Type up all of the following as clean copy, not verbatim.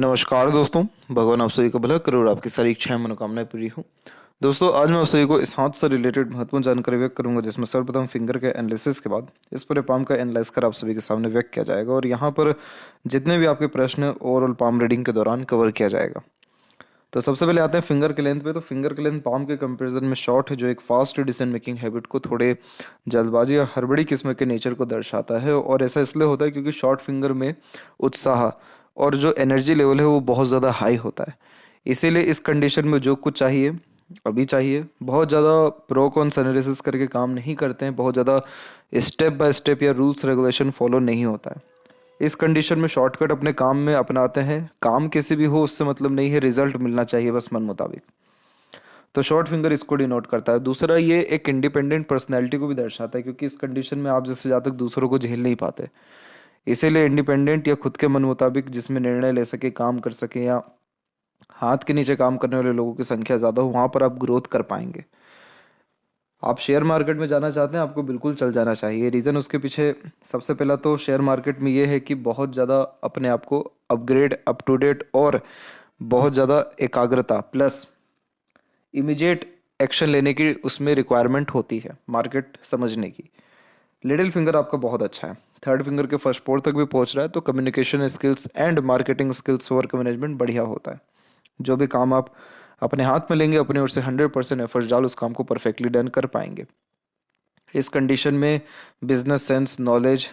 नमस्कार दोस्तों। भगवान आप सभी का भला करे और आपकी सारी इच्छाएं मनोकामनाएं पूरी हो। दोस्तों, आज मैं आप सभी को इस हाथ से रिलेटेड महत्वपूर्ण जानकारी व्यक्त करूंगा, जिसमें सर्वप्रथम फिंगर के एनालिसिस के बाद इस पूरे पाम का एनालाइज कर आप सभी के सामने व्यक्त किया जाएगा और यहाँ पर जितने भी आपके प्रश्न ओवरऑल पाम रीडिंग के दौरान कवर किया जाएगा। तो सबसे पहले आते हैं फिंगर के लेंथ पे। तो फिंगर के लेंथ पाम के कंपैरिजन में शॉर्ट है, जो एक फास्ट डिसीजन मेकिंग हैबिट को थोड़े जल्दबाजी या हड़बड़ी किस्म के नेचर को दर्शाता है। और ऐसा इसलिए होता है क्योंकि शॉर्ट फिंगर में उत्साह और जो एनर्जी लेवल है वो बहुत ज़्यादा हाई होता है। इसीलिए इस कंडीशन में जो कुछ चाहिए अभी चाहिए। बहुत ज़्यादा प्रो कॉन्स एनालिसिस करके काम नहीं करते हैं, बहुत ज़्यादा स्टेप बाय स्टेप या रूल्स रेगुलेशन फॉलो नहीं होता है। इस कंडीशन में शॉर्टकट अपने काम में अपनाते हैं। काम किसी भी हो उससे मतलब नहीं है, रिजल्ट मिलना चाहिए बस मन मुताबिक। तो शॉर्ट फिंगर इसको डिनोट करता है। दूसरा, ये एक इंडिपेंडेंट पर्सनैलिटी को भी दर्शाता है, क्योंकि इस कंडीशन में आप जैसे ज़्यादा तक दूसरों को झेल नहीं पाते। इसीलिए इंडिपेंडेंट या खुद के मन मुताबिक जिसमें निर्णय ले सके, काम कर सके, या हाथ के नीचे काम करने वाले लोगों की संख्या ज़्यादा हो, वहाँ पर आप ग्रोथ कर पाएंगे। आप शेयर मार्केट में जाना चाहते हैं, आपको बिल्कुल चल जाना चाहिए। रीज़न उसके पीछे सबसे पहला तो शेयर मार्केट में ये है कि बहुत ज़्यादा अपने आप को अपग्रेड, अप टू डेट और बहुत ज़्यादा एकाग्रता प्लस इमीडिएट एक्शन लेने की उसमें रिक्वायरमेंट होती है मार्केट समझने की। लिटिल फिंगर आपका बहुत अच्छा है, थर्ड फिंगर के फर्स्ट पोर तक भी पहुंच रहा है, तो communication skills and marketing skills, work management बढ़िया होता है। जो भी काम आप अपने हाथ में लेंगे, अपने ओर से 100% एफर्ट्स डाल उस काम को परफेक्टली डन कर पाएंगे। इस कंडीशन में बिजनेस सेंस, नॉलेज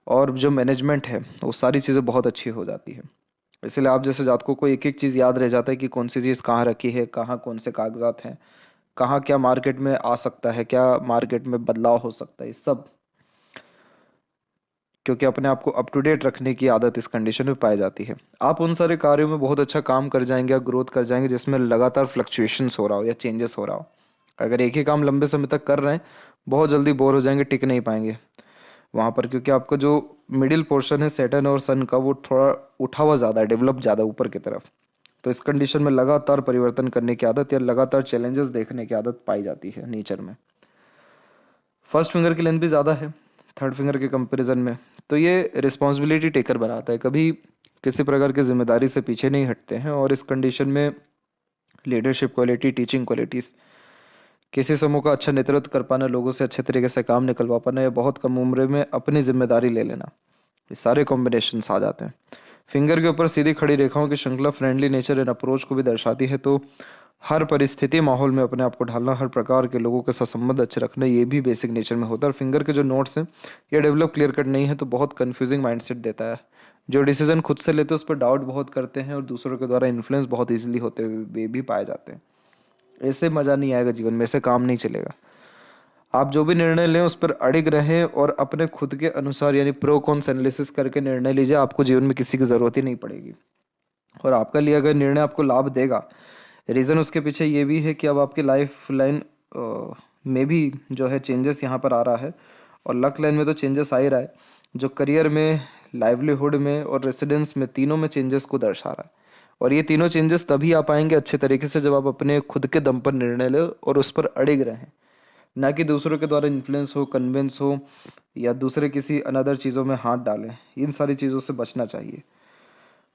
और जो मैनेजमेंट है वो सारी चीज़ें बहुत अच्छी हो जाती है। इसलिए आप जैसे जातकों को एक एक चीज़ याद रह जाता है कि कौन सी चीज़ कहाँ रखी है, कहाँ कौन से कागजात हैं, कहाँ क्या मार्केट में आ सकता है, क्या मार्केट में बदलाव हो सकता है, इस सब क्योंकि अपने आप को अप टू डेट रखने की आदत इस कंडीशन में पाई जाती है। आप उन सारे कार्यों में बहुत अच्छा काम कर जाएंगे या ग्रोथ कर जाएंगे जिसमें लगातार फ्लक्चुएशंस हो रहा हो या चेंजेस हो रहा हो। अगर एक ही काम लंबे समय तक कर रहे हैं, बहुत जल्दी बोर हो जाएंगे, टिक नहीं पाएंगे वहाँ पर, क्योंकि आपका जो मिडिल पोर्शन है सैटर्न और सन का वो थोड़ा उठा हुआ ज़्यादा है, डेवलप ज़्यादा ऊपर की तरफ। तो इस कंडीशन में लगातार परिवर्तन करने की आदत या लगातार चैलेंजेस देखने की आदत पाई जाती है नेचर में। फर्स्ट फिंगर की लेंथ भी ज़्यादा है थर्ड फिंगर के कंपैरिजन में, तो ये रिस्पॉन्सिबिलिटी टेकर बनाता है, कभी किसी प्रकार की जिम्मेदारी से पीछे नहीं हटते हैं। और इस कंडीशन में लीडरशिप क्वालिटी, टीचिंग क्वालिटीज़, किसी समूह का अच्छा नेतृत्व कर पाना, लोगों से अच्छे तरीके से काम निकलवा पाना या बहुत कम उम्र में अपनी जिम्मेदारी ले लेना, ये सारे कॉम्बिनेशन आ जाते हैं। फिंगर के ऊपर सीधी खड़ी रेखाओं की श्रृंखला फ्रेंडली नेचर एंड अप्रोच को भी दर्शाती है। तो हर परिस्थिति माहौल में अपने आप को ढालना, हर प्रकार के लोगों के साथ संबंध अच्छे रखना, ये भी बेसिक नेचर में होता है। और फिंगर के जो नोट्स हैं ये डेवलप क्लियर कट नहीं है, तो बहुत कन्फ्यूजिंग माइंडसेट देता है। जो डिसीजन खुद से लेते हैं उस पर डाउट बहुत करते हैं और दूसरों के द्वारा इन्फ्लुएंस बहुत ईजिली होते हुए भी पाए जाते हैं। ऐसे मज़ा नहीं आएगा जीवन में, ऐसे काम नहीं चलेगा। आप जो भी निर्णय लें उस पर अड़िग रहें और अपने खुद के अनुसार यानी प्रो कॉन्स एनालिसिस करके निर्णय लीजिए। आपको जीवन में किसी की ज़रूरत ही नहीं पड़ेगी और आपका लिया गया निर्णय आपको लाभ देगा। रीज़न उसके पीछे ये भी है कि अब आपकी लाइफ लाइन में भी जो है चेंजेस यहाँ पर आ रहा है, और लक लाइन में तो चेंजेस आ ही रहा है, जो करियर में, लाइवलीहुड में और रेसिडेंस में, तीनों में चेंजेस को दर्शा रहा है। और ये तीनों चेंजेस तभी आ पाएंगे अच्छे तरीके से जब आप अपने खुद के दम पर निर्णय लें और उस पर अड़िग रहें, ना कि दूसरों के द्वारा इन्फ्लुएंस हो, कन्विंस हो या दूसरे किसी अनदर चीज़ों में हाथ डालें। इन सारी चीज़ों से बचना चाहिए।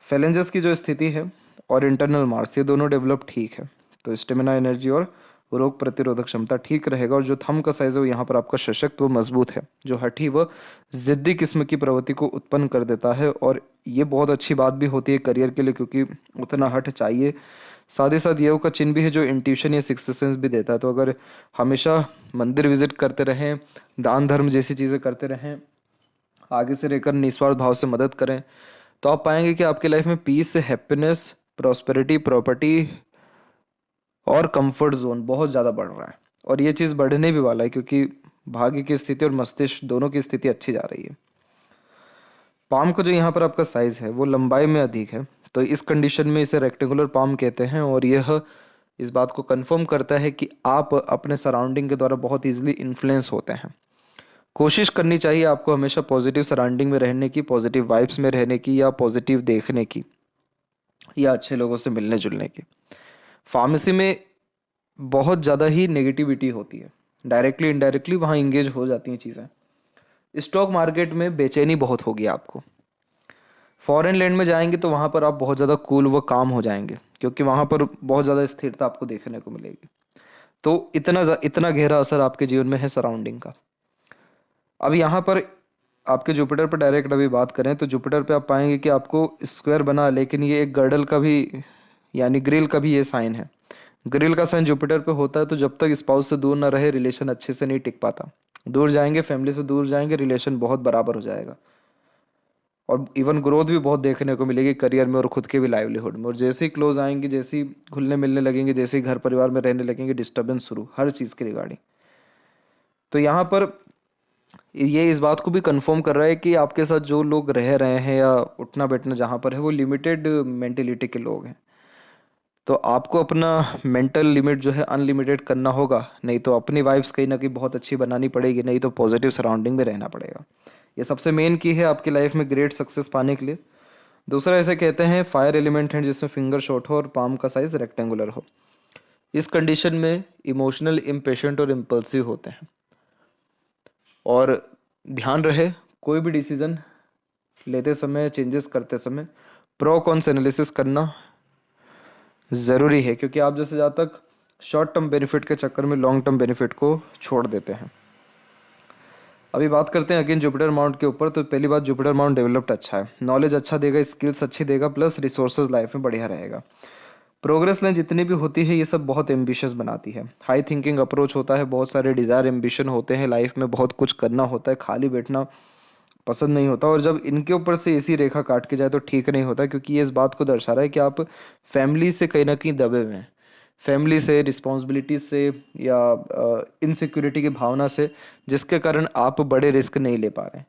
फैलेंजेस की जो स्थिति है और इंटरनल मार्स, ये दोनों डेवलप ठीक है, तो स्टेमिना, एनर्जी और रोग प्रतिरोधक क्षमता ठीक रहेगा। और जो थंब का साइज है वो यहाँ पर आपका सशक्त व मजबूत है, जो हठी व जिद्दी किस्म की प्रवृत्ति को उत्पन्न कर देता है। और ये बहुत अच्छी बात भी होती है करियर के लिए, क्योंकि उतना हठ चाहिए। साथ ही साथ ये का चिन्ह भी है जो इंट्यूशन या सिक्स्थ सेंस भी देता है। तो अगर हमेशा मंदिर विजिट करते रहें, दान धर्म जैसी चीज़ें करते रहें, आगे से रहकर निस्वार्थ भाव से मदद करें, तो आप पाएंगे कि आपकी लाइफ में पीस, हैप्पीनेस, प्रॉस्पेरिटी, प्रॉपर्टी और कंफर्ट जोन बहुत ज़्यादा बढ़ रहा है। और ये चीज़ बढ़ने भी वाला है, क्योंकि भाग्य की स्थिति और मस्तिष्क दोनों की स्थिति अच्छी जा रही है। पाम का जो यहाँ पर आपका साइज है वो लंबाई में अधिक है, तो इस कंडीशन में इसे रेक्टेंगुलर पाम कहते हैं। और यह इस बात को कंफर्म करता है कि आप अपने सराउंडिंग के द्वारा बहुत इजीली इन्फ्लुएंस होते हैं। कोशिश करनी चाहिए आपको हमेशा पॉजिटिव सराउंडिंग में रहने की, पॉजिटिव वाइब्स में रहने की, या पॉजिटिव देखने की, या अच्छे लोगों से मिलने जुलने की। फार्मेसी में बहुत ज़्यादा ही नेगेटिविटी होती है, डायरेक्टली इनडायरेक्टली वहाँ इंगेज हो जाती हैं चीज़ें। स्टॉक मार्केट में बेचैनी बहुत होगी आपको। फॉरेन लैंड में जाएंगे तो वहाँ पर आप बहुत ज़्यादा कूल व काम हो जाएंगे, क्योंकि वहाँ पर बहुत ज़्यादा स्थिरता आपको देखने को मिलेगी। तो इतना गहरा असर आपके जीवन में है सराउंडिंग का। अब यहाँ पर आपके जुपिटर पर डायरेक्ट अभी बात करें तो जुपिटर पे आप पाएंगे कि आपको स्क्वायर बना, लेकिन ये एक गर्डल का भी यानी ग्रिल का भी ये साइन है। ग्रिल का साइन जुपिटर पे होता है, तो जब तक स्पाउस से दूर ना रहे रिलेशन अच्छे से नहीं टिक पाता। दूर जाएंगे, फैमिली से दूर जाएंगे, रिलेशन बहुत बराबर हो जाएगा और इवन ग्रोथ भी बहुत देखने को मिलेगी करियर में और खुद के भी लाइवलीहुड में। और जैसे ही क्लोज आएंगे, जैसे ही घुलने मिलने लगेंगे, जैसे ही घर परिवार में रहने लगेंगे, डिस्टर्बेंस शुरू हर चीज़ के रिगार्डिंग। तो यहाँ पर ये इस बात को भी कंफर्म कर रहा है कि आपके साथ जो लोग रह रहे हैं या उठना बैठना जहाँ पर है वो लिमिटेड मेंटेलिटी के लोग हैं। तो आपको अपना मेंटल लिमिट जो है अनलिमिटेड करना होगा, नहीं तो अपनी वाइब्स कहीं ना कहीं बहुत अच्छी बनानी पड़ेगी, नहीं तो पॉजिटिव सराउंडिंग में रहना पड़ेगा। ये सबसे मेन की है आपकी लाइफ में ग्रेट सक्सेस पाने के लिए। दूसरा, ऐसे कहते हैं फायर एलिमेंट है जिसमें फिंगर शॉर्ट हो और पाम का साइज रेक्टेंगुलर हो। इस कंडीशन में इमोशनल, इम्पेशेंट और इम्पल्सिव होते हैं। और ध्यान रहे, कोई भी डिसीजन लेते समय, चेंजेस करते समय प्रो कॉन्स एनालिसिस करना ज़रूरी है, क्योंकि आप जैसे ज़्यादा तक शॉर्ट टर्म बेनिफिट के चक्कर में लॉन्ग टर्म बेनिफिट को छोड़ देते हैं। अभी बात करते हैं अगेन जुपिटर माउंट के ऊपर। तो पहली बात, जुपिटर माउंट डेवलप्ड अच्छा है, नॉलेज अच्छा देगा, स्किल्स अच्छी देगा, प्लस रिसोर्सेज लाइफ में बढ़िया रहेगा। प्रोग्रेस लाइन जितनी भी होती है ये सब बहुत एम्बिशियस बनाती है। हाई थिंकिंग अप्रोच होता है, बहुत सारे डिज़ायर एम्बिशन होते हैं, लाइफ में बहुत कुछ करना होता है, खाली बैठना पसंद नहीं होता। और जब इनके ऊपर से ऐसी रेखा काट के जाए तो ठीक नहीं होता, क्योंकि ये इस बात को दर्शा रहा है कि आप फैमिली से कहीं ना कहीं दबे हुए हैं, फैमिली से, रिस्पॉन्सिबिलिटी से या इनसिक्योरिटी की भावना से, जिसके कारण आप बड़े रिस्क नहीं ले पा रहे हैं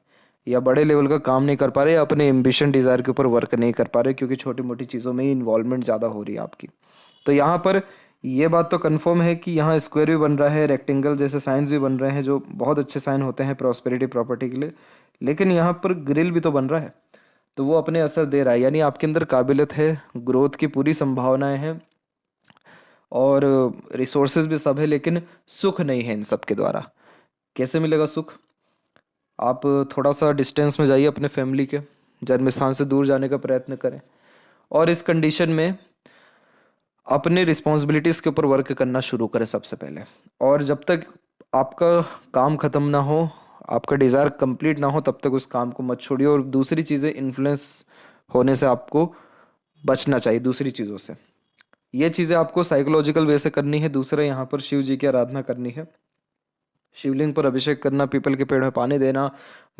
या बड़े लेवल का काम नहीं कर पा रहे या अपने एम्बिशन डिज़ायर के ऊपर वर्क नहीं कर पा रहे, क्योंकि छोटी मोटी चीज़ों में ही इन्वॉल्वमेंट ज़्यादा हो रही है आपकी। तो यहाँ पर ये बात तो कंफर्म है कि यहाँ स्क्वायर भी बन रहा है, रेक्टेंगल जैसे साइंस भी बन रहे हैं, जो बहुत अच्छे साइन होते हैं प्रॉस्पेरिटी प्रॉपर्टी के लिए। लेकिन यहाँ पर ग्रिल भी तो बन रहा है, तो वो अपने असर दे रहा है, यानी आपके अंदर काबिलियत है, ग्रोथ की पूरी संभावनाएं हैं और रिसोर्सेज भी सब है, लेकिन सुख नहीं है इन सब के द्वारा। कैसे मिलेगा सुख? आप थोड़ा सा डिस्टेंस में जाइए, अपने फैमिली के जन्म स्थान से दूर जाने का प्रयत्न करें और इस कंडीशन में अपने रिस्पॉन्सिबिलिटीज़ के ऊपर वर्क करना शुरू करें सबसे पहले। और जब तक आपका काम ख़त्म ना हो, आपका डिज़ायर कंप्लीट ना हो, तब तक उस काम को मत छोड़िए। और दूसरी चीज़ें इन्फ्लुएंस होने से आपको बचना चाहिए, दूसरी चीज़ों से। ये चीज़ें आपको साइकोलॉजिकल वे से करनी है। दूसरा, यहाँ पर शिव जी की आराधना करनी है, शिवलिंग पर अभिषेक करना, पीपल के पेड़ में पानी देना,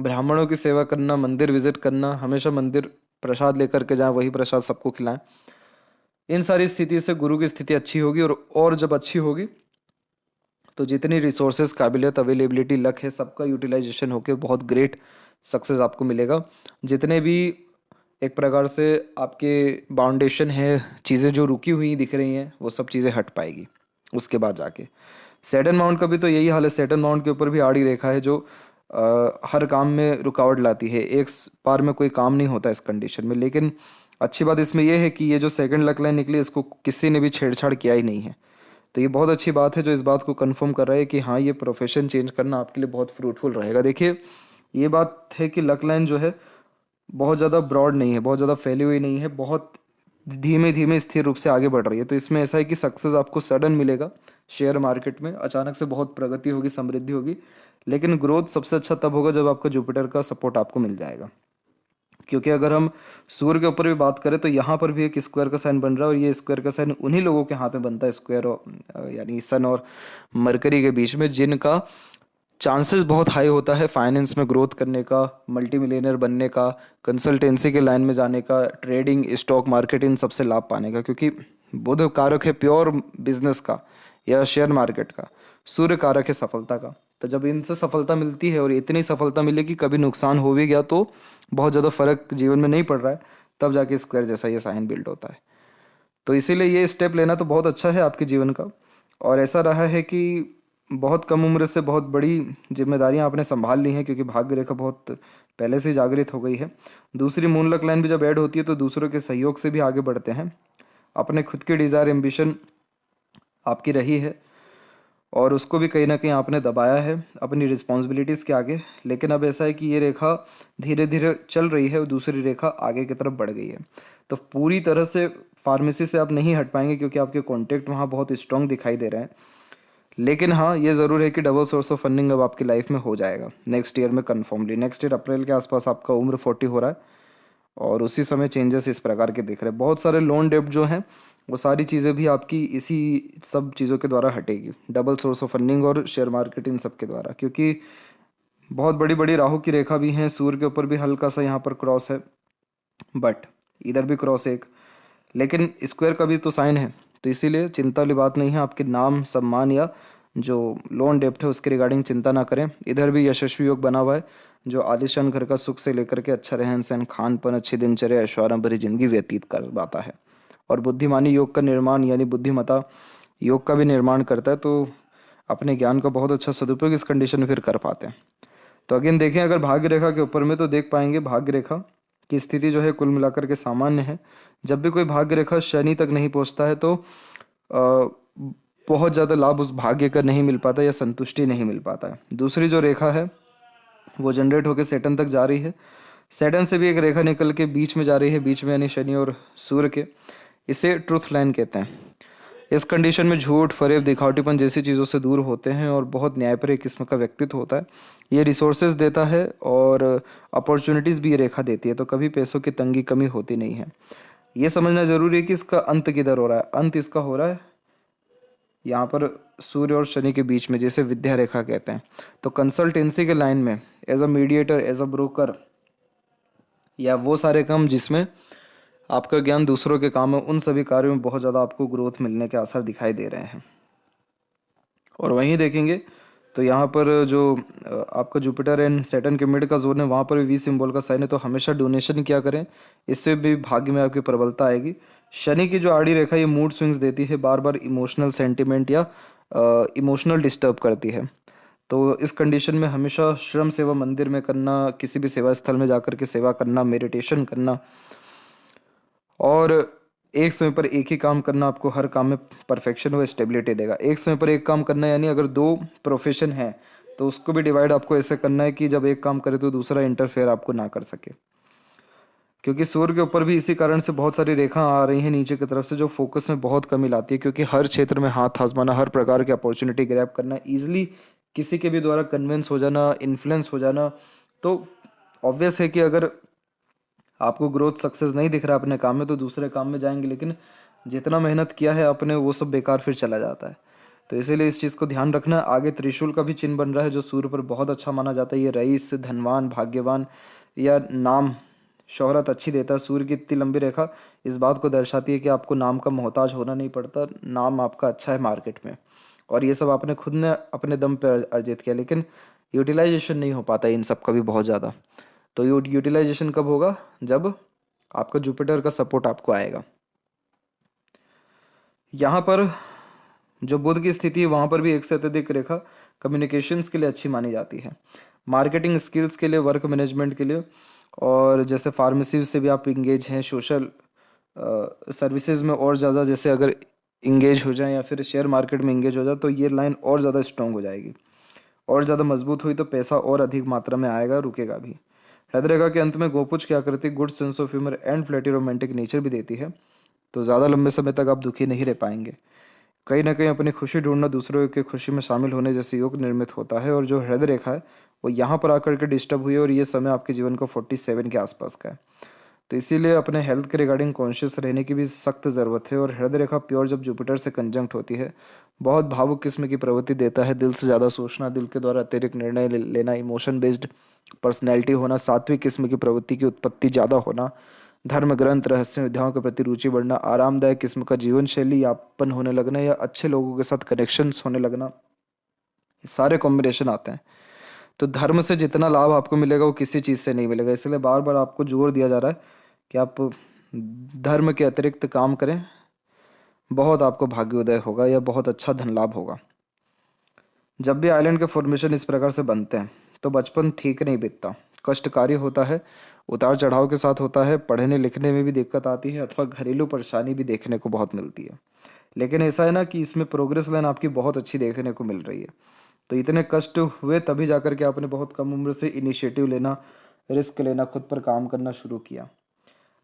ब्राह्मणों की सेवा करना, मंदिर विजिट करना, हमेशा मंदिर प्रसाद लेकर के जाएं, वही प्रसाद सबको खिलाएं। इन सारी स्थिति से गुरु की स्थिति अच्छी होगी और जब अच्छी होगी तो जितनी रिसोर्सेज, काबिलियत, अवेलेबिलिटी, लक है, सबका यूटिलाइजेशन होकर बहुत ग्रेट सक्सेस आपको मिलेगा। जितने भी एक प्रकार से आपके बाउंडेशन है, चीज़ें जो रुकी हुई दिख रही हैं, वो सब चीज़ें हट पाएगी उसके बाद जाके। सैटर्न माउंट का भी तो यही हाल है। सैटर्न माउंट के ऊपर भी आड़ी रेखा है जो हर काम में रुकावट लाती है, एक बार में कोई काम नहीं होता इस कंडीशन में। लेकिन अच्छी बात इसमें यह है कि ये जो सेकंड लक लाइन निकली, इसको किसी ने भी छेड़छाड़ किया ही नहीं है। तो ये बहुत अच्छी बात है जो इस बात को कंफर्म कर रहा है कि हाँ, ये प्रोफेशन चेंज करना आपके लिए बहुत फ्रूटफुल रहेगा। देखिए, ये बात है कि लक लाइन जो है बहुत ज़्यादा ब्रॉड नहीं है, बहुत ज़्यादा फैली हुई नहीं है, बहुत धीमे धीमे स्थिर रूप से आगे बढ़ रही है। तो इसमें ऐसा है कि सक्सेस आपको सडन मिलेगा, शेयर मार्केट में अचानक से बहुत प्रगति होगी, समृद्धि होगी। लेकिन ग्रोथ सबसे अच्छा तब होगा जब आपका जुपिटर का सपोर्ट आपको मिल जाएगा। क्योंकि अगर हम सूर्य के ऊपर भी बात करें तो यहाँ पर भी एक स्क्वायर का साइन बन रहा है और ये स्क्वायर का साइन उन्हीं लोगों के हाथ में बनता है, स्क्वायर यानी सन और मरकरी के बीच में, जिनका चांसेस बहुत हाई होता है फाइनेंस में ग्रोथ करने का, मल्टी मिलियनर बनने का, कंसल्टेंसी के लाइन में जाने का, ट्रेडिंग, स्टॉक मार्केट, इन सबसे लाभ पाने का। क्योंकि बुध कारक है प्योर बिजनेस का या शेयर मार्केट का, सूर्य कारक है सफलता का। तो जब इनसे सफलता मिलती है और इतनी सफलता मिले कि कभी नुकसान हो भी गया तो बहुत ज़्यादा फर्क जीवन में नहीं पड़ रहा है, तब जाके स्क्वायर जैसा ये साइन बिल्ड होता है। तो इसीलिए ये स्टेप लेना तो बहुत अच्छा है आपके जीवन का। और ऐसा रहा है कि बहुत कम उम्र से बहुत बड़ी जिम्मेदारियां आपने संभाल ली हैं, क्योंकि भाग्य रेखा बहुत पहले से जागृत हो गई है। दूसरी मून लक लाइन भी जब ऐड होती है तो दूसरों के सहयोग से भी आगे बढ़ते हैं। अपने खुद के डिज़ायर, एम्बिशन आपकी रही है और उसको भी कहीं ना कहीं आपने दबाया है अपनी रिस्पॉन्सिबिलिटीज़ के आगे। लेकिन अब ऐसा है कि ये रेखा धीरे धीरे चल रही है और दूसरी रेखा आगे की तरफ बढ़ गई है। तो पूरी तरह से फार्मेसी से आप नहीं हट पाएंगे क्योंकि आपके कॉन्टेक्ट वहाँ बहुत स्ट्रांग दिखाई दे रहे हैं। लेकिन हाँ, ये ज़रूर है कि डबल सोर्स ऑफ फंडिंग अब आपकी लाइफ में हो जाएगा नेक्स्ट ईयर में कन्फर्मली। नेक्स्ट ईयर अप्रैल के आसपास आपका उम्र 40 हो रहा है और उसी समय चेंजेस इस प्रकार के दिख रहे हैं। बहुत सारे लोन डेब्ट जो हैं वो सारी चीज़ें भी आपकी इसी सब चीज़ों के द्वारा हटेगी, डबल सोर्स ऑफ फंडिंग और शेयर मार्केट इन सब के द्वारा। क्योंकि बहुत बड़ी बड़ी राहु की रेखा भी है, सूर्य के ऊपर भी हल्का सा यहाँ पर क्रॉस है, बट इधर भी क्रॉस एक, लेकिन स्क्वायर का भी तो साइन है। तो इसीलिए चिंता वाली बात नहीं है, आपके नाम सम्मान या जो लोन डेप्ट है उसके रिगार्डिंग चिंता ना करें। इधर भी यशस्वी योग बना हुआ है जो आलीशान घर का सुख से लेकर के अच्छा रहन सहन, खान पान, अच्छी दिनचर्या, ऐश्वर्य भरी जिंदगी व्यतीत कर पाता है। और बुद्धिमानी योग का निर्माण यानी बुद्धिमता योग का भी निर्माण करता है। तो अपने ज्ञान का बहुत अच्छा सदुपयोग इस कंडीशन में फिर कर पाते हैं। तो अगेन देखें अगर भाग्य रेखा के ऊपर में तो देख पाएंगे भाग्य रेखा की स्थिति जो है कुल मिलाकर के सामान्य है। जब भी कोई भाग्य रेखा शनि तक नहीं पहुंचता है तो बहुत ज़्यादा लाभ उस भाग्य का नहीं मिल पाता या संतुष्टि नहीं मिल पाता है। दूसरी जो रेखा है वो जनरेट होकर सेटन तक जा रही है, सेटन से भी एक रेखा निकल के बीच में जा रही है, बीच में यानी शनि और सूर्य के, इसे ट्रुथ लाइन कहते हैं। इस कंडीशन में झूठ, फरेब, दिखावटीपन जैसी चीज़ों से दूर होते हैं और बहुत न्यायप्रिय किस्म का व्यक्तित्व होता है। ये रिसोर्सेज देता है और अपॉर्चुनिटीज़ भी ये रेखा देती है, तो कभी पैसों की तंगी कमी होती नहीं है। ये समझना जरूरी है कि इसका अंत किधर हो रहा है। अंत इसका हो रहा है यहाँ पर सूर्य और शनि के बीच में, जैसे विद्या रेखा कहते हैं। तो कंसल्टेंसी के लाइन में as a mediator, as a broker, या वो सारे काम जिसमें आपका ज्ञान दूसरों के काम है, उन सभी कार्यों में बहुत ज़्यादा आपको ग्रोथ मिलने के आसार दिखाई दे रहे हैं। और वहीं देखेंगे तो यहाँ पर जो आपका जुपिटर एंड सैटर्न के मिड का जोन है वहाँ पर भी वी सिंबल का साइन है। तो हमेशा डोनेशन क्या करें, इससे भी भाग्य में आपकी प्रबलता आएगी। शनि की जो आड़ी रेखा ये मूड स्विंग्स देती है, बार बार इमोशनल सेंटिमेंट या इमोशनल डिस्टर्ब करती है। तो इस कंडीशन में हमेशा श्रम सेवा मंदिर में करना, किसी भी सेवा स्थल में जाकर के सेवा करना, मेडिटेशन करना और एक समय पर एक ही काम करना आपको हर काम में परफेक्शन व स्टेबिलिटी देगा। एक समय पर एक काम करना यानी अगर दो प्रोफेशन है तो उसको भी डिवाइड आपको ऐसे करना है कि जब एक काम करे तो दूसरा इंटरफेयर आपको ना कर सके। क्योंकि सूर्य के ऊपर भी इसी कारण से बहुत सारी रेखा आ रही हैं नीचे की तरफ से जो फोकस में बहुत कमी लाती है। क्योंकि हर क्षेत्र में हाथ आजमाना, हर प्रकार की अपॉर्चुनिटी ग्रैब करना, ईजिली किसी के भी द्वारा कन्विंस हो जाना, इन्फ्लुएंस हो जाना, तो ऑब्वियस है कि अगर आपको ग्रोथ सक्सेस नहीं दिख रहा अपने काम में तो दूसरे काम में जाएंगे, लेकिन जितना मेहनत किया है आपने वो सब बेकार फिर चला जाता है। तो इसीलिए इस चीज़ को ध्यान रखना। आगे त्रिशूल का भी चिन्ह बन रहा है जो सूर्य पर बहुत अच्छा माना जाता है। ये रईस, धनवान, भाग्यवान या नाम शोहरत अच्छी देता है। सूर्य की इतनी लंबी रेखा इस बात को दर्शाती है कि आपको नाम का मोहताज होना नहीं पड़ता, नाम आपका अच्छा है मार्केट में, और ये सब आपने खुद ने अपने दम पर अर्जित किया। लेकिन यूटिलाइजेशन नहीं हो पाता इन सब का भी बहुत ज़्यादा। तो यूटिलाइजेशन कब होगा, जब आपका जुपिटर का सपोर्ट आपको आएगा। यहाँ पर जो बुध की स्थिति है वहाँ पर भी एक से अत्यधिक रेखा कम्युनिकेशंस के लिए अच्छी मानी जाती है, मार्केटिंग स्किल्स के लिए, वर्क मैनेजमेंट के लिए, और जैसे फार्मेसी से भी आप इंगेज हैं, सोशल सर्विसेज में और ज़्यादा जैसे अगर इंगेज हो जाए या फिर शेयर मार्केट में इंगेज हो जाए तो ये लाइन और ज़्यादा स्ट्रॉन्ग हो जाएगी। और ज़्यादा मजबूत हुई तो पैसा और अधिक मात्रा में आएगा, रुकेगा भी। हृदय रेखा के अंत में गोपुच क्या करती है, good sense of humour and flirty romantic nature भी देती है। तो ज़्यादा लंबे समय तक आप दुखी नहीं रह पाएंगे। कहीं ना कहीं अपनी खुशी ढूंढना, दूसरों की खुशी में शामिल होने जैसे योग निर्मित होता है। और जो हृदय रेखा है वो यहाँ पर आकर के डिस्टर्ब हुई है और ये समय आपके जीवन का 47 के आसपास का है। तो इसीलिए अपने हेल्थ के रिगार्डिंग कॉन्शियस रहने की भी सख्त ज़रूरत है। और हृदय रेखा प्योर जब जुपिटर से कंजंक्ट होती है बहुत भावुक किस्म की प्रवृत्ति देता है, दिल से ज़्यादा सोचना, दिल के द्वारा अतिरिक्त निर्णय लेना, इमोशन बेस्ड पर्सनैलिटी होना, सात्विक किस्म की प्रवृत्ति की उत्पत्ति ज़्यादा होना, धर्म ग्रंथ रहस्य विद्याओं के प्रति रुचि बढ़ना, आरामदायक किस्म का जीवन शैली यापन होने लगना या अच्छे लोगों के साथ कनेक्शंस होने लगना, ये सारे कॉम्बिनेशन आते हैं। तो धर्म से जितना लाभ आपको मिलेगा वो किसी चीज़ से नहीं मिलेगा। इसलिए बार बार आपको जोर दिया जा रहा है कि आप धर्म के अतिरिक्त काम करें, बहुत आपको भाग्योदय होगा या बहुत अच्छा धन लाभ होगा। जब भी आइलैंड के फॉर्मेशन इस प्रकार से बनते हैं तो बचपन ठीक नहीं बीतता, कष्टकारी होता है, उतार चढ़ाव के साथ होता है, पढ़ने लिखने में भी दिक्कत आती है अथवा घरेलू परेशानी भी देखने को बहुत मिलती है। लेकिन ऐसा है ना कि इसमें प्रोग्रेस लाइन आपकी बहुत अच्छी देखने को मिल रही है। तो इतने कष्ट हुए तभी जाकर के आपने बहुत कम उम्र से इनिशिएटिव लेना, रिस्क लेना, खुद पर काम करना शुरू किया।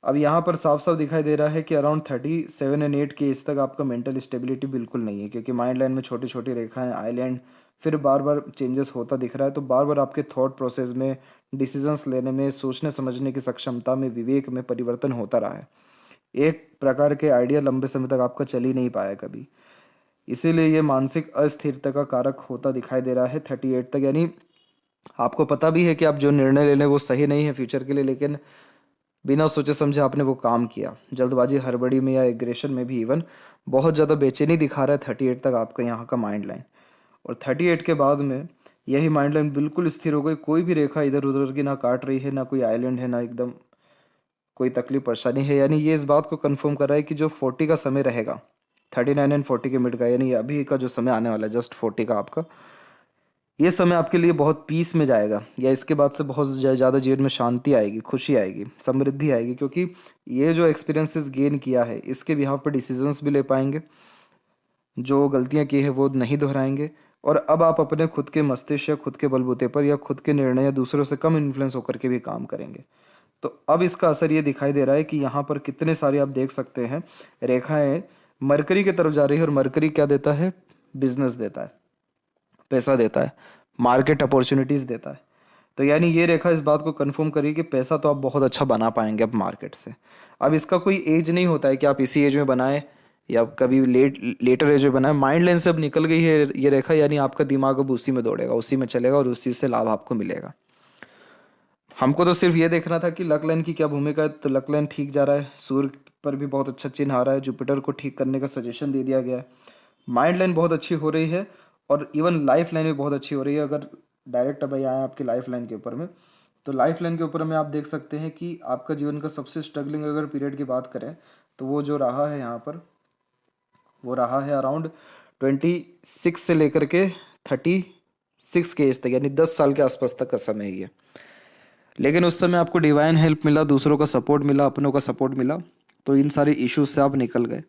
अब यहाँ पर साफ साफ दिखाई दे रहा है कि अराउंड 37 और 8 के एज तक आपका मेंटल स्टेबिलिटी बिल्कुल नहीं है, क्योंकि माइंड लाइन में छोटी छोटी रेखाएं, आइलैंड, फिर बार बार चेंजेस होता दिख रहा है। तो बार बार आपके थॉट प्रोसेस में, डिसीजंस लेने में, सोचने समझने की सक्षमता में, विवेक में परिवर्तन होता रहा है। एक प्रकार के आइडिया लंबे समय तक आपका चल ही नहीं पाया कभी। इसीलिए ये मानसिक अस्थिरता का कारक होता दिखाई दे रहा है 38 तक। यानी आपको पता भी है कि आप जो निर्णय ले लें वो सही नहीं है फ्यूचर के लिए, लेकिन बिना सोचे समझे आपने वो काम किया, जल्दबाजी, हड़बड़ी में या एग्रेशन में भी। इवन बहुत ज़्यादा बेचैनी दिखा रहा है 38 तक आपका यहाँ का माइंड लाइन। और 38 के बाद में यही माइंड लाइन बिल्कुल स्थिर हो गई, कोई भी रेखा इधर उधर की ना काट रही है, ना कोई आइलैंड है, ना एकदम कोई तकलीफ परेशानी है। यानी ये इस बात को कंफर्म कर रहा है कि जो 40 का समय रहेगा, 39 और 40 के मिड का, यानी अभी का जो समय आने वाला है जस्ट 40 का आपका, ये समय आपके लिए बहुत पीस में जाएगा, या इसके बाद से बहुत ज़्यादा जीवन में शांति आएगी, खुशी आएगी, समृद्धि आएगी। क्योंकि ये जो एक्सपीरियंसेस गेन किया है इसके बिहाफ पर डिसीजंस भी ले पाएंगे, जो गलतियां की है वो नहीं दोहराएंगे। और अब आप अपने खुद के मस्तिष्क या खुद के बलबूते पर या खुद के निर्णय या दूसरों से कम इन्फ्लुएंस होकर के भी काम करेंगे। तो अब इसका असर ये दिखाई दे रहा है कि यहाँ पर कितने सारे आप देख सकते हैं रेखाएं मरकरी की तरफ जा रही है। और मरकरी क्या देता है? बिजनेस देता है, पैसा देता है, मार्केट अपॉर्चुनिटीज़ देता है। तो यानी ये रेखा इस बात को कंफर्म करिए कि पैसा तो आप बहुत अच्छा बना पाएंगे अब मार्केट से। अब इसका कोई एज नहीं होता है कि आप इसी एज में बनाएं या कभी लेटर एज में बनाएं। माइंड लाइन से अब निकल गई है ये रेखा, यानी आपका दिमाग अब उसी में दौड़ेगा, उसी में चलेगा और उसी से लाभ आपको मिलेगा। हमको तो सिर्फ ये देखना था कि लक लाइन की क्या भूमिका है। तो लक लाइन ठीक जा रहा है, सूर्य पर भी बहुत अच्छा चिन्ह आ रहा है, जुपिटर को ठीक करने का सजेशन दे दिया गया है, माइंड लाइन बहुत अच्छी हो रही है, और इवन लाइफ लाइन भी बहुत अच्छी हो रही है। अगर डायरेक्ट अब आए आपकी लाइफ लाइन के ऊपर में, तो लाइफ लाइन के ऊपर में आप देख सकते हैं कि आपका जीवन का सबसे स्ट्रगलिंग अगर पीरियड की बात करें तो वो जो रहा है यहाँ पर, वो रहा है अराउंड 26 से लेकर के 36 के एज तक, यानी 10 साल के आसपास तक का समय ही है। लेकिन उस समय आपको डिवाइन हेल्प मिला, दूसरों का सपोर्ट मिला, अपनों का सपोर्ट मिला, तो इन सारे इश्यूज से आप निकल गए।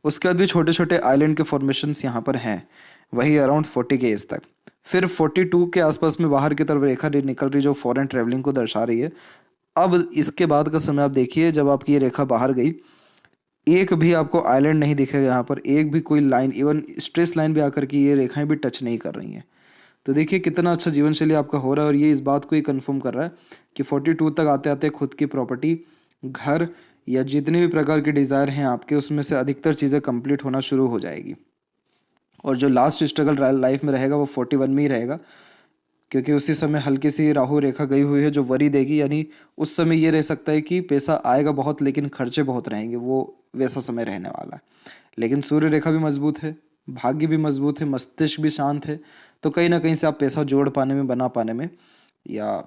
उसके बाद भी छोटे छोटे आइलैंड के फॉर्मेशंस यहाँ पर हैं, वही अराउंड 40 के एज तक। फिर 42 के आसपास में बाहर की तरफ रेखा निकल रही जो फॉरेन ट्रेवलिंग को दर्शा रही है। अब इसके बाद का समय आप देखिए, जब आपकी ये रेखा बाहर गई, एक भी आपको आइलैंड नहीं दिखेगा यहाँ पर, एक भी कोई लाइन, इवन स्ट्रेस लाइन भी आकर की ये रेखाएं भी टच नहीं कर रही हैं। तो देखिए कितना अच्छा जीवन शैली आपका हो रहा है। और ये इस बात को ही कंफर्म कर रहा है कि 42 तक आते आते खुद की प्रॉपर्टी, घर या जितने भी प्रकार के डिज़ायर हैं आपके, उसमें से अधिकतर चीज़ें कंप्लीट होना शुरू हो जाएगी। और जो लास्ट स्ट्रगल लाइफ में रहेगा वो 41 में ही रहेगा, क्योंकि उसी समय हल्की सी राहु रेखा गई हुई है जो वरी देगी। यानी उस समय ये रह सकता है कि पैसा आएगा बहुत लेकिन खर्चे बहुत रहेंगे, वो वैसा समय रहने वाला है। लेकिन सूर्य रेखा भी मजबूत है, भाग्य भी मजबूत है, मस्तिष्क भी शांत है। तो कहीं ना कहीं से आप पैसा जोड़ पाने में, बना पाने में, या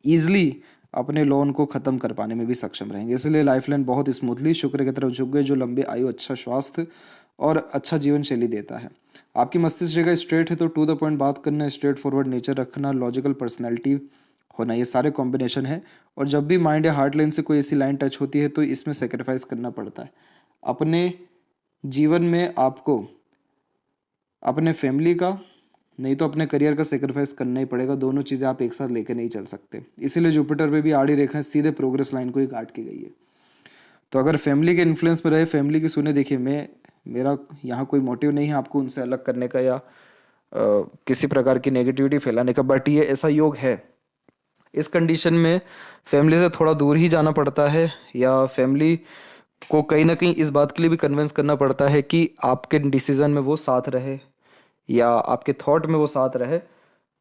ईजिली अपने लोन को ख़त्म कर पाने में भी सक्षम रहेंगे। इसलिए लाइफ लाइन बहुत स्मूथली शुक्र की तरफ झुक गए, जो लंबी आयु, अच्छा स्वास्थ्य और अच्छा जीवन शैली देता है। आपकी मस्तिष्क रेखा स्ट्रेट है तो टू द पॉइंट बात करना, स्ट्रेट फॉरवर्ड नेचर रखना, लॉजिकल पर्सनैलिटी होना, ये सारे कॉम्बिनेशन है। और जब भी माइंड या हार्ट लाइन से कोई ऐसी लाइन टच होती है तो इसमें सेक्रीफाइस करना पड़ता है। अपने जीवन में आपको अपने फैमिली का, नहीं तो अपने करियर का सेक्रीफाइस करना ही पड़ेगा। दोनों चीज़ें आप एक साथ लेकर नहीं चल सकते। इसीलिए जुपिटर पे भी आड़ी रेखाएं सीधे प्रोग्रेस लाइन को ही काट के गई है। तो अगर फैमिली के इन्फ्लुएंस में रहे, फैमिली की सुने, देखिए मेरा यहाँ कोई मोटिव नहीं है आपको उनसे अलग करने का या किसी प्रकार की नेगेटिविटी फैलाने का, बट ये ऐसा योग है। इस कंडीशन में फैमिली से थोड़ा दूर ही जाना पड़ता है, या फैमिली को कहीं ना कहीं इस बात के लिए भी कन्विंस करना पड़ता है कि आपके डिसीजन में वो साथ रहे या आपके थॉट में वो साथ रहे,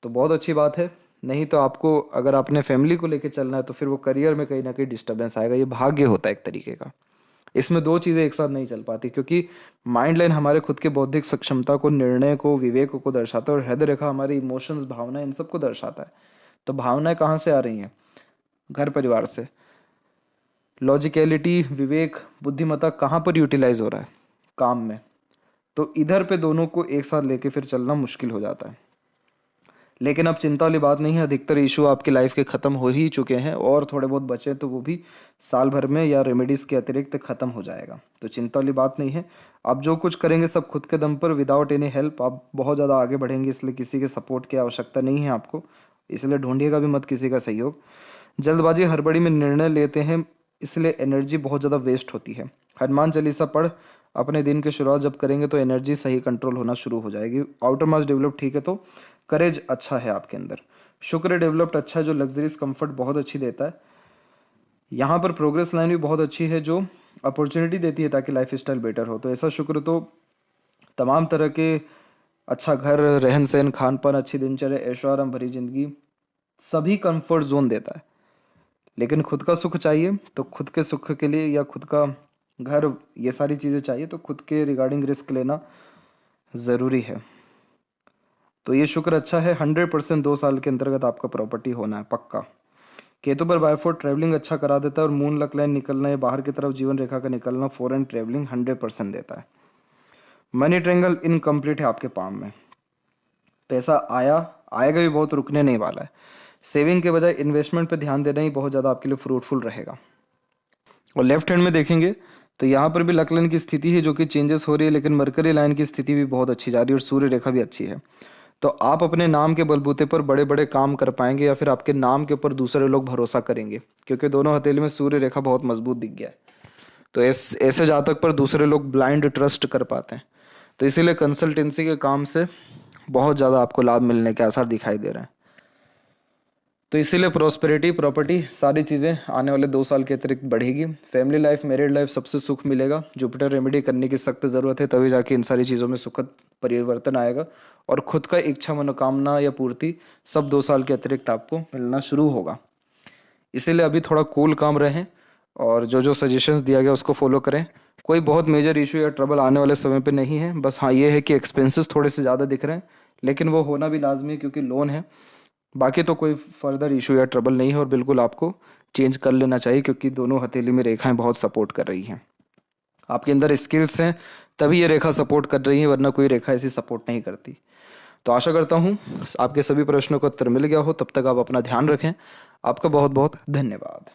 तो बहुत अच्छी बात है। नहीं तो आपको, अगर आपने फैमिली को लेके चलना है तो फिर वो करियर में कहीं ना कहीं डिस्टर्बेंस आएगा। ये भाग्य होता है एक तरीके का। इसमें दो चीज़ें एक साथ नहीं चल पाती, क्योंकि माइंड लाइन हमारे खुद के बौद्धिक सक्षमता को, निर्णय को, विवेक को दर्शाता है, और हृदय रेखा हमारी इमोशंस, भावनाएं, इन सबको दर्शाता है। तो भावनाएं कहाँ से आ रही हैं? घर परिवार से। लॉजिकलिटी, विवेक, बुद्धिमत्ता कहाँ पर यूटिलाइज हो रहा है? काम में। तो इधर पे दोनों को एक साथ लेके फिर चलना मुश्किल हो जाता है। लेकिन अब चिंता वाली बात नहीं है, अधिकतर इशू आपकी लाइफ के ख़त्म हो ही चुके हैं, और थोड़े बहुत बचे तो वो भी साल भर में या रेमेडीज़ के अतिरिक्त ख़त्म हो जाएगा। तो चिंता वाली बात नहीं है। आप जो कुछ करेंगे सब खुद के दम पर, विदाउट एनी हेल्प। आप बहुत ज़्यादा आगे बढ़ेंगे, इसलिए किसी के सपोर्ट की आवश्यकता नहीं है आपको, इसलिए ढूंढिएगा भी मत किसी का सहयोग। जल्दबाजी हड़बड़ी में निर्णय लेते हैं, इसलिए एनर्जी बहुत ज़्यादा वेस्ट होती है। हनुमान चालीसा पढ़ अपने दिन की शुरुआत जब करेंगे तो एनर्जी सही कंट्रोल होना शुरू हो जाएगी। आउटर मास डेवलप ठीक है, तो करेज अच्छा है आपके अंदर। शुक्र डेवलप्ड अच्छा है, जो लग्जरीज कंफर्ट बहुत अच्छी देता है। यहाँ पर प्रोग्रेस लाइन भी बहुत अच्छी है, जो अपॉर्चुनिटी देती है ताकि लाइफ स्टाइल बेटर हो। तो ऐसा शुक्र तो तमाम तरह के अच्छा घर, रहन सहन, खान पान, अच्छी दिनचर्या, ऐशो आराम भरी जिंदगी, सभी कंफर्ट जोन देता है। लेकिन खुद का सुख चाहिए तो खुद के सुख के लिए, या खुद का घर, ये सारी चीज़ें चाहिए तो खुद के रिगार्डिंग रिस्क लेना ज़रूरी है। तो ये शुक्र अच्छा है। 100% 2 साल के अंतर्गत आपका प्रॉपर्टी होना है पक्का। केतु पर बायफोर ट्रैवलिंग अच्छा करा देता है, और मून लक लाइन निकलना या बाहर की तरफ जीवन रेखा का निकलना फॉरेन ट्रैवलिंग 100% देता है। मनी ट्रेंगल इनकम्प्लीट है आपके पाम में। पैसा आएगा भी बहुत, रुकने नहीं वाला है। सेविंग के बजाय इन्वेस्टमेंट पे ध्यान देना ही बहुत ज़्यादा आपके लिए फ्रूटफुल रहेगा। और लेफ्ट हैंड में देखेंगे तो यहाँ पर भी लक लाइन की स्थिति है जो कि चेंजेस हो रही है, लेकिन मरकरी लाइन की स्थिति भी बहुत अच्छी जा रही है और सूर्य रेखा भी अच्छी है। तो आप अपने नाम के बलबूते पर बड़े बड़े काम कर पाएंगे, या फिर आपके नाम के ऊपर दूसरे लोग भरोसा करेंगे, क्योंकि दोनों हथेली में सूर्य रेखा बहुत मजबूत दिख गया है। तो ऐसे जातक पर दूसरे लोग ब्लाइंड ट्रस्ट कर पाते हैं। तो इसीलिए कंसल्टेंसी के काम से बहुत ज़्यादा आपको लाभ मिलने के आसार दिखाई दे रहे हैं। तो इसीलिए प्रोस्पेरिटी, प्रॉपर्टी, सारी चीज़ें आने वाले 2 साल के अतिरिक्त बढ़ेगी। फैमिली लाइफ, मैरिड लाइफ, सबसे सुख मिलेगा। जुपिटर रेमेडी करने की सख्त ज़रूरत है, तभी जाके इन सारी चीज़ों में सुखद परिवर्तन आएगा, और खुद का इच्छा, मनोकामना या पूर्ति सब 2 साल के अतिरिक्त आपको मिलना शुरू होगा। इसीलिए अभी थोड़ा कूल काम रहें, और जो जो सजेशंस दिया गया उसको फॉलो करें। कोई बहुत मेजर इशू या ट्रबल आने वाले समय पे नहीं है। बस हाँ, ये है कि एक्सपेंसेस थोड़े से ज़्यादा दिख रहे हैं, लेकिन वो होना भी लाजमी है क्योंकि लोन है। बाकी तो कोई फर्दर इशू या ट्रबल नहीं है, और बिल्कुल आपको चेंज कर लेना चाहिए, क्योंकि दोनों हथेली में रेखाएं बहुत सपोर्ट कर रही हैं। आपके अंदर स्किल्स हैं तभी ये रेखा सपोर्ट कर रही है, वरना कोई रेखा ऐसी सपोर्ट नहीं करती। तो आशा करता हूँ आपके सभी प्रश्नों का उत्तर मिल गया हो। तब तक आप अपना ध्यान रखें। आपका बहुत बहुत धन्यवाद।